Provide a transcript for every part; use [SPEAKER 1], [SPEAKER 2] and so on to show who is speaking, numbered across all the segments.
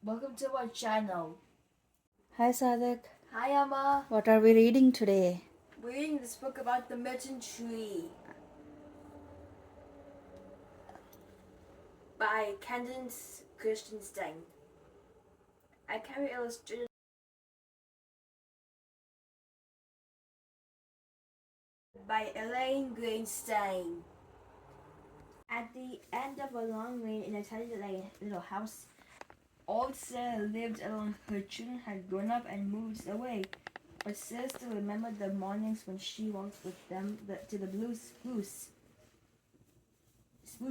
[SPEAKER 1] Welcome to our channel.
[SPEAKER 2] Hi Sadak,
[SPEAKER 1] Hi Amma.
[SPEAKER 2] what are we reading today?
[SPEAKER 1] We're reading this book about the Mitten Tree by Candace Christenstein. I carry illustrated by Elaine Greenstein. At the end of a long lane in a tiny little house, old Sarah lived alone. Her children had grown up and moved away, but Sarah still remembered the mornings when she walked with them to the blue spruce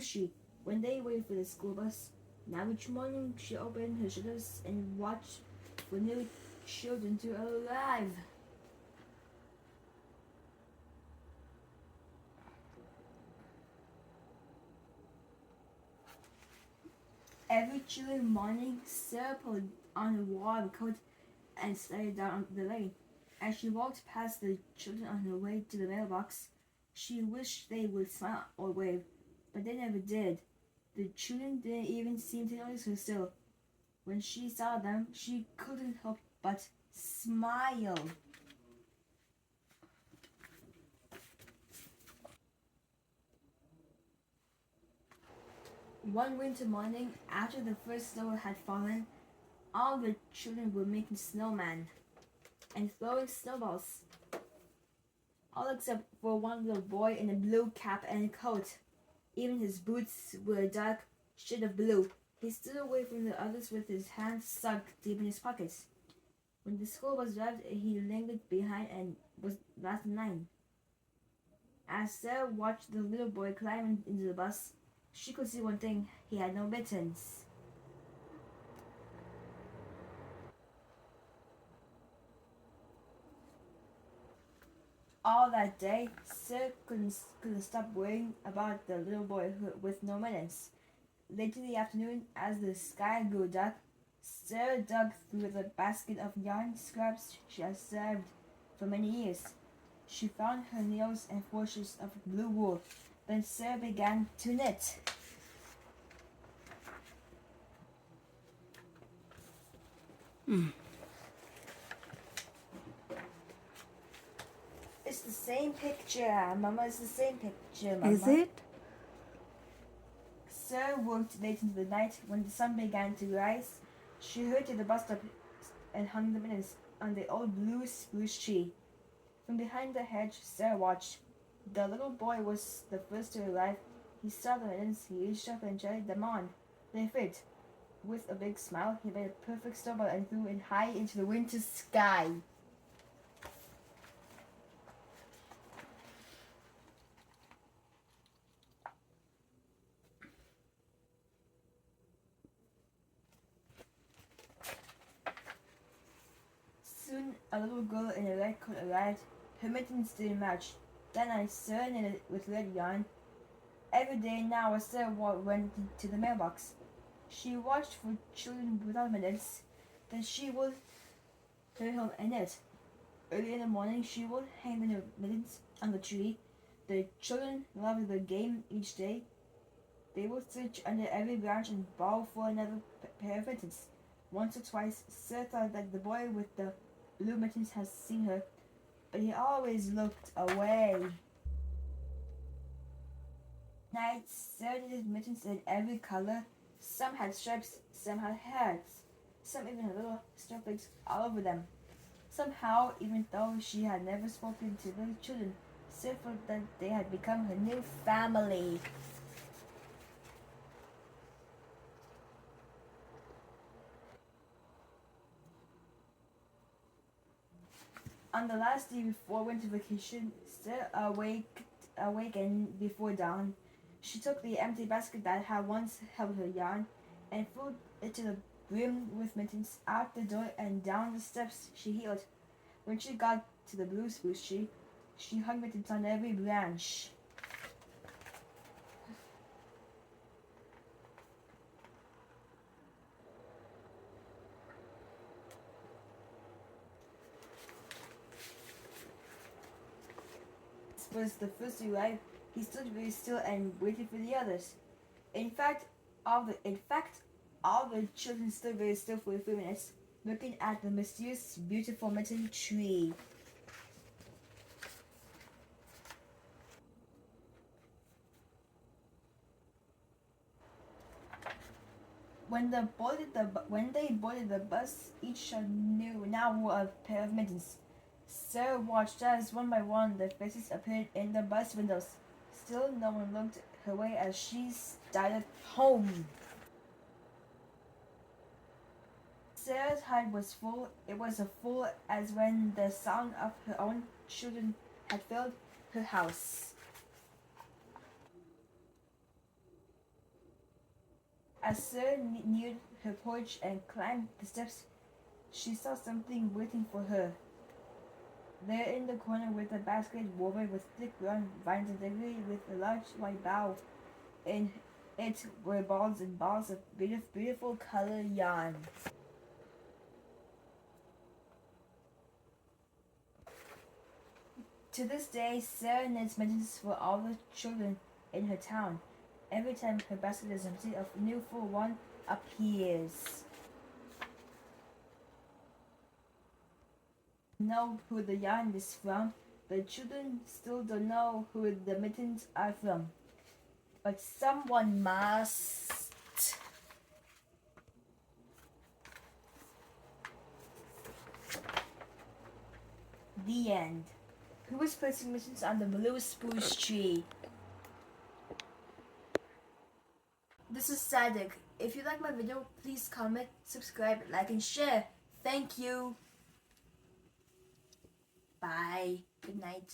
[SPEAKER 1] tree when they waited for the school bus. Now each morning she opened her shutters and watched for new children to arrive. Every chilly morning, Sarah put on a warm coat and started down the lane. As she walked past the children on her way to the mailbox, she wished they would smile or wave, but they never did. The children didn't even seem to notice her still. When she saw them, she couldn't help but smile. One winter morning, after the first snow had fallen, all the children were making snowmen and throwing snowballs, all except for one little boy in a blue cap and coat. Even his boots were a dark shade of blue. He stood away from the others with his hands sunk deep in his pockets. When the school bus arrived, he lingered behind and was last in line. As Sarah watched the little boy climb into the bus, she could see one thing: he had no mittens. All that day, Sarah couldn't stop worrying about the little boy with no mittens. Late in the afternoon, as the sky grew dark, Sarah dug through the basket of yarn scraps she had saved for many years. She found her needles and washes of blue wool. Then Sarah began to knit. It's the same picture, Mama. It's the same picture, Mama.
[SPEAKER 2] Is it?
[SPEAKER 1] Sarah worked late into the night. When the sun began to rise, she hurried to the bus stop and hung the mittens on the old blue spruce tree. From behind the hedge, Sarah watched. The little boy was the first to arrive. He saw the mittens, he reached up and tried them on. They fit. With a big smile, he made a perfect snowball and threw it high into the winter sky. Soon, a little girl in a red coat arrived. Her mittens didn't match. Then I sewed it with red yarn. Every day now, Sarah went to the mailbox. She watched for children without mittens. Then she would hurry home and knit. Early in the morning, she would hang the mittens on the tree. The children loved the game each day. They would search under every branch and borrow for another pair of mittens. Once or twice, Sarah thought that the boy with the blue mittens had seen her, but he always looked away. Nights, Sarah knitted mittens in every color. Some had stripes, some had hearts, some even had little snowflakes all over them. Somehow, even though she had never spoken to the children, Sarah felt that they had become her new family. On the last day before winter vacation, Sarah awakened before dawn. She took the empty basket that had once held her yarn and filled it to the brim with mittens. Out the door and down the steps she heeled. When she got to the blue spruce tree, she hung mittens on every branch. Was the first to arrive. He stood very still and waited for the others. In fact, All the children stood very still for a few minutes, looking at the mysterious, beautiful Mitten Tree. When they boarded the bus, each child knew now wore a pair of mittens. Sarah watched as one by one their faces appeared in the bus windows. Still, no one looked her way as she started home. Sarah's heart was full. It was as full as when the sound of her own children had filled her house. As Sarah neared her porch and climbed the steps, she saw something waiting for her. There in the corner with a basket woven with thick brown vines and decorated with a large white bow. In it were balls and balls of beautiful colored yarn. To this day, Sarah knits mittens for all the children in her town. Every time her basket is empty, a new full one appears. Know who the yarn is from. The children still don't know who the mittens are from. But someone must. The end. Who is placing mittens on the blue spruce tree? This is Sadik. If you like my video, please comment, subscribe, like, and share. Thank you. Bye. Good night.